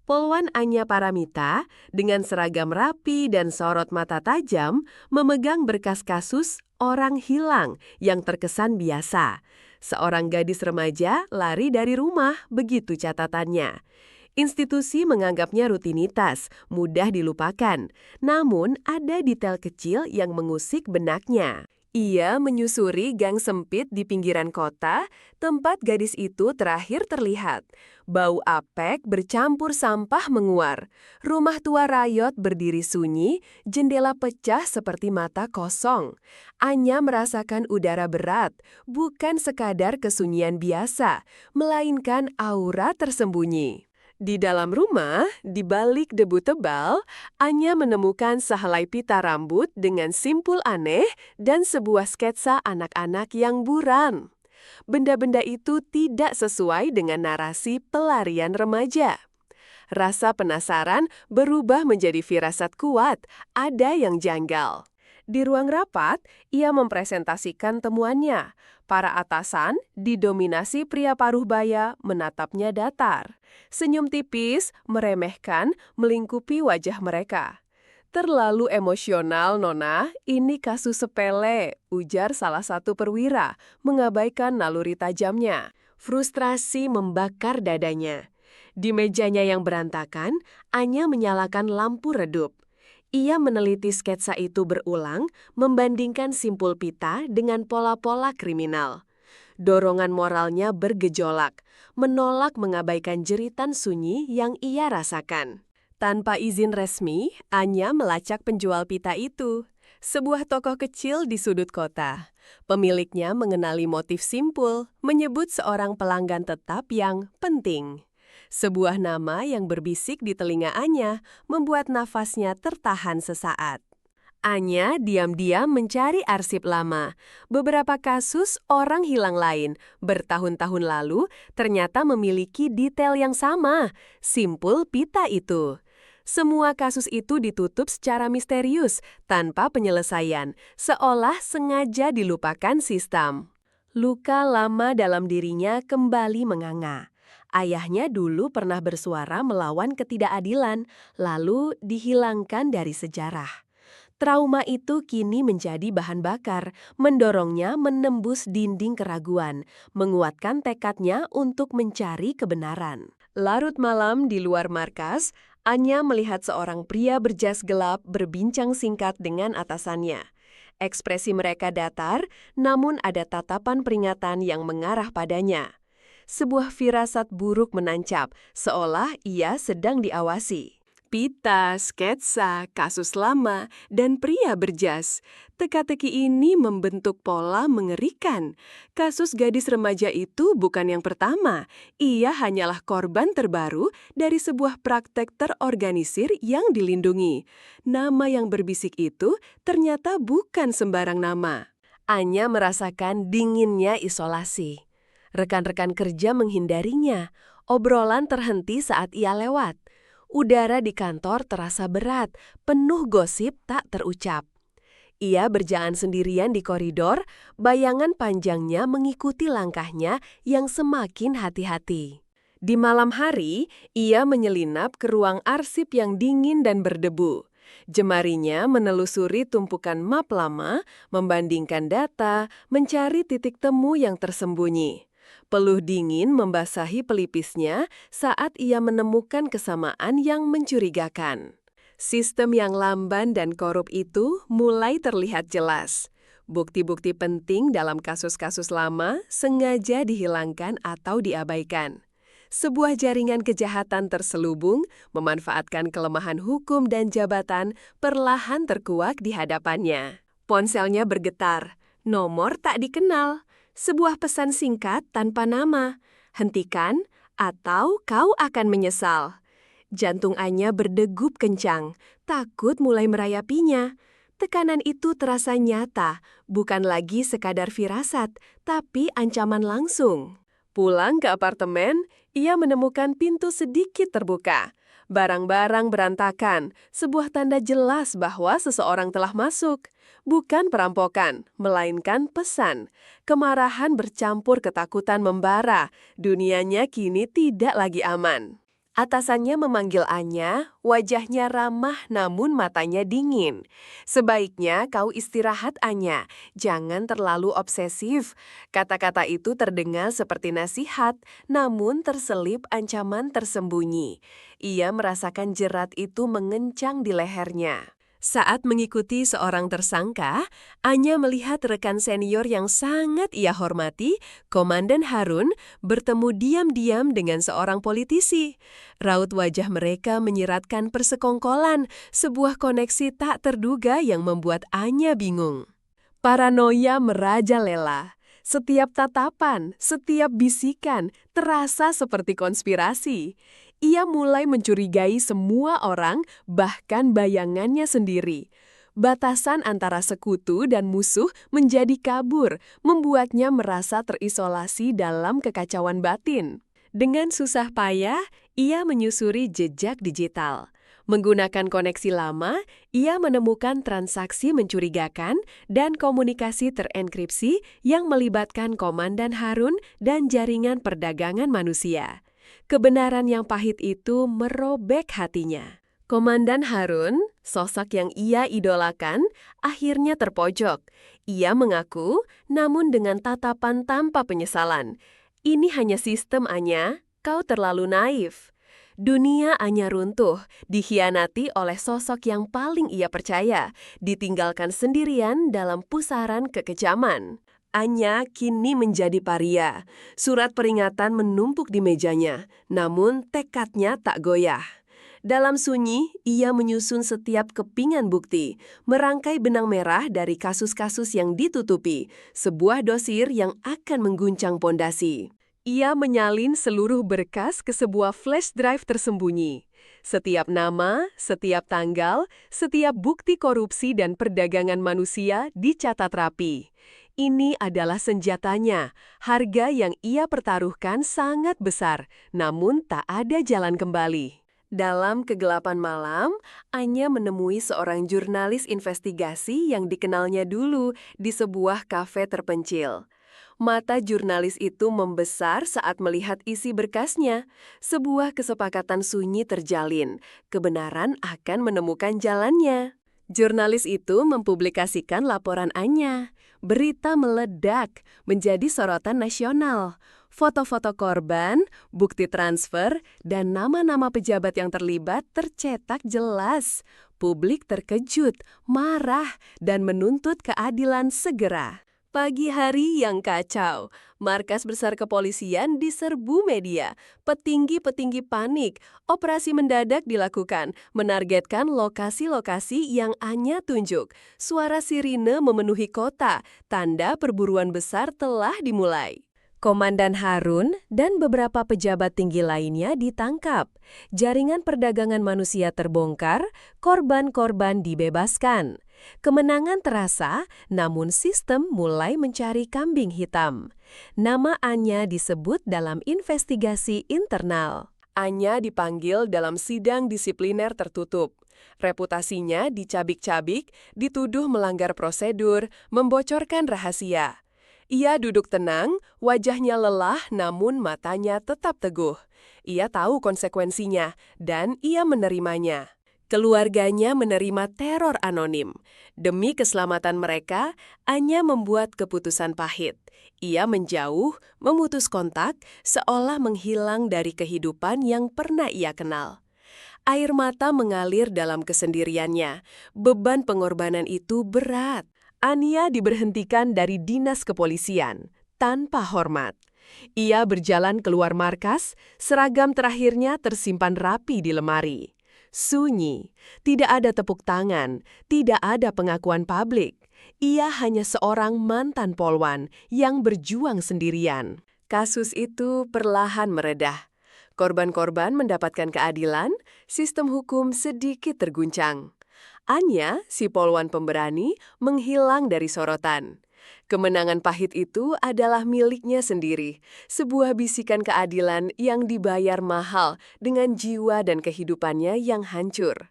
Polwan Anya Paramita dengan seragam rapi dan sorot mata tajam memegang berkas kasus orang hilang yang terkesan biasa. Seorang gadis remaja lari dari rumah, begitu catatannya. Institusi menganggapnya rutinitas, mudah dilupakan. Namun ada detail kecil yang mengusik benaknya. Ia menyusuri gang sempit di pinggiran kota, tempat gadis itu terakhir terlihat. Bau apek bercampur sampah menguar. Rumah tua rayot berdiri sunyi, jendela pecah seperti mata kosong. Anya merasakan udara berat, bukan sekadar kesunyian biasa, melainkan aura tersembunyi. Di dalam rumah, di balik debu tebal, Anya menemukan sehelai pita rambut dengan simpul aneh dan sebuah sketsa anak-anak yang buram. Benda-benda itu tidak sesuai dengan narasi pelarian remaja. Rasa penasaran berubah menjadi firasat kuat, ada yang janggal. Di ruang rapat, ia mempresentasikan temuannya. Para atasan, didominasi pria paruh baya, menatapnya datar. Senyum tipis, meremehkan, melingkupi wajah mereka. "Terlalu emosional, Nona. Ini kasus sepele," ujar salah satu perwira, mengabaikan naluri tajamnya. Frustrasi membakar dadanya. Di mejanya yang berantakan, Anya menyalakan lampu redup. Ia meneliti sketsa itu berulang, membandingkan simpul pita dengan pola-pola kriminal. Dorongan moralnya bergejolak, menolak mengabaikan jeritan sunyi yang ia rasakan. Tanpa izin resmi, Anya melacak penjual pita itu. Sebuah toko kecil di sudut kota. Pemiliknya mengenali motif simpul, menyebut seorang pelanggan tetap yang penting. Sebuah nama yang berbisik di telinga Anya membuat nafasnya tertahan sesaat. Anya diam-diam mencari arsip lama. Beberapa kasus orang hilang lain bertahun-tahun lalu ternyata memiliki detail yang sama, simpul pita itu. Semua kasus itu ditutup secara misterius, tanpa penyelesaian, seolah sengaja dilupakan sistem. Luka lama dalam dirinya kembali menganga. Ayahnya dulu pernah bersuara melawan ketidakadilan, lalu dihilangkan dari sejarah. Trauma itu kini menjadi bahan bakar, mendorongnya menembus dinding keraguan, menguatkan tekadnya untuk mencari kebenaran. Larut malam di luar markas, Anya melihat seorang pria berjas gelap berbincang singkat dengan atasannya. Ekspresi mereka datar, namun ada tatapan peringatan yang mengarah padanya. Sebuah firasat buruk menancap, seolah ia sedang diawasi. Pita, sketsa, kasus lama, dan pria berjas. Teka-teki ini membentuk pola mengerikan. Kasus gadis remaja itu bukan yang pertama. Ia hanyalah korban terbaru dari sebuah praktek terorganisir yang dilindungi. Nama yang berbisik itu ternyata bukan sembarang nama. Anya merasakan dinginnya isolasi. Rekan-rekan kerja menghindarinya. Obrolan terhenti saat ia lewat. Udara di kantor terasa berat, penuh gosip tak terucap. Ia berjalan sendirian di koridor, bayangan panjangnya mengikuti langkahnya yang semakin hati-hati. Di malam hari, ia menyelinap ke ruang arsip yang dingin dan berdebu. Jemarinya menelusuri tumpukan map lama, membandingkan data, mencari titik temu yang tersembunyi. Peluh dingin membasahi pelipisnya saat ia menemukan kesamaan yang mencurigakan. Sistem yang lamban dan korup itu mulai terlihat jelas. Bukti-bukti penting dalam kasus-kasus lama sengaja dihilangkan atau diabaikan. Sebuah jaringan kejahatan terselubung, memanfaatkan kelemahan hukum dan jabatan, perlahan terkuak di hadapannya. Ponselnya bergetar, nomor tak dikenal. Sebuah pesan singkat tanpa nama, hentikan atau kau akan menyesal. Jantung Anya berdegup kencang, takut mulai merayapinya. Tekanan itu terasa nyata, bukan lagi sekadar firasat, tapi ancaman langsung. Pulang ke apartemen, ia menemukan pintu sedikit terbuka. Barang-barang berantakan, sebuah tanda jelas bahwa seseorang telah masuk. Bukan perampokan, melainkan pesan. Kemarahan bercampur ketakutan membara, dunianya kini tidak lagi aman. Atasannya memanggil Anya, wajahnya ramah namun matanya dingin. Sebaiknya kau istirahat, Anya. Jangan terlalu obsesif. Kata-kata itu terdengar seperti nasihat, namun terselip ancaman tersembunyi. Ia merasakan jerat itu mengencang di lehernya. Saat mengikuti seorang tersangka, Anya melihat rekan senior yang sangat ia hormati, Komandan Harun, bertemu diam-diam dengan seorang politisi. Raut wajah mereka menyiratkan persekongkolan, sebuah koneksi tak terduga yang membuat Anya bingung. Paranoia merajalela. Setiap tatapan, setiap bisikan terasa seperti konspirasi. Ia mulai mencurigai semua orang, bahkan bayangannya sendiri. Batasan antara sekutu dan musuh menjadi kabur, membuatnya merasa terisolasi dalam kekacauan batin. Dengan susah payah, ia menyusuri jejak digital. Menggunakan koneksi lama, ia menemukan transaksi mencurigakan dan komunikasi terenkripsi yang melibatkan Komandan Harun dan jaringan perdagangan manusia. Kebenaran yang pahit itu merobek hatinya. Komandan Harun, sosok yang ia idolakan, akhirnya terpojok. Ia mengaku, namun dengan tatapan tanpa penyesalan. Ini hanya sistem, Anya. Kau terlalu naif. Dunia Anya runtuh, dikhianati oleh sosok yang paling ia percaya, ditinggalkan sendirian dalam pusaran kekejaman. Anya kini menjadi paria. Surat peringatan menumpuk di mejanya, namun tekadnya tak goyah. Dalam sunyi, ia menyusun setiap kepingan bukti, merangkai benang merah dari kasus-kasus yang ditutupi, sebuah dosir yang akan mengguncang pondasi. Ia menyalin seluruh berkas ke sebuah flash drive tersembunyi. Setiap nama, setiap tanggal, setiap bukti korupsi dan perdagangan manusia dicatat rapi. Ini adalah senjatanya. Harga yang ia pertaruhkan sangat besar, namun tak ada jalan kembali. Dalam kegelapan malam, Anya menemui seorang jurnalis investigasi yang dikenalnya dulu di sebuah kafe terpencil. Mata jurnalis itu membesar saat melihat isi berkasnya. Sebuah kesepakatan sunyi terjalin. Kebenaran akan menemukan jalannya. Jurnalis itu mempublikasikan laporan Anya. Berita meledak, menjadi sorotan nasional. Foto-foto korban, bukti transfer, dan nama-nama pejabat yang terlibat tercetak jelas. Publik terkejut, marah, dan menuntut keadilan segera. Pagi hari yang kacau, markas besar kepolisian diserbu media, petinggi-petinggi panik, operasi mendadak dilakukan, menargetkan lokasi-lokasi yang Anya tunjuk. Suara sirine memenuhi kota, tanda perburuan besar telah dimulai. Komandan Harun dan beberapa pejabat tinggi lainnya ditangkap. Jaringan perdagangan manusia terbongkar, korban-korban dibebaskan. Kemenangan terasa, namun sistem mulai mencari kambing hitam. Nama Anya disebut dalam investigasi internal. Anya dipanggil dalam sidang disipliner tertutup. Reputasinya dicabik-cabik, dituduh melanggar prosedur, membocorkan rahasia. Ia duduk tenang, wajahnya lelah namun matanya tetap teguh. Ia tahu konsekuensinya dan ia menerimanya. Keluarganya menerima teror anonim. Demi keselamatan mereka, Anya membuat keputusan pahit. Ia menjauh, memutus kontak, seolah menghilang dari kehidupan yang pernah ia kenal. Air mata mengalir dalam kesendiriannya. Beban pengorbanan itu berat. Anya diberhentikan dari dinas kepolisian, tanpa hormat. Ia berjalan keluar markas, seragam terakhirnya tersimpan rapi di lemari. Sunyi, tidak ada tepuk tangan, tidak ada pengakuan publik. Ia hanya seorang mantan polwan yang berjuang sendirian. Kasus itu perlahan meredah. Korban-korban mendapatkan keadilan, sistem hukum sedikit terguncang. Anya, si polwan pemberani, menghilang dari sorotan. Kemenangan pahit itu adalah miliknya sendiri, sebuah bisikan keadilan yang dibayar mahal dengan jiwa dan kehidupannya yang hancur.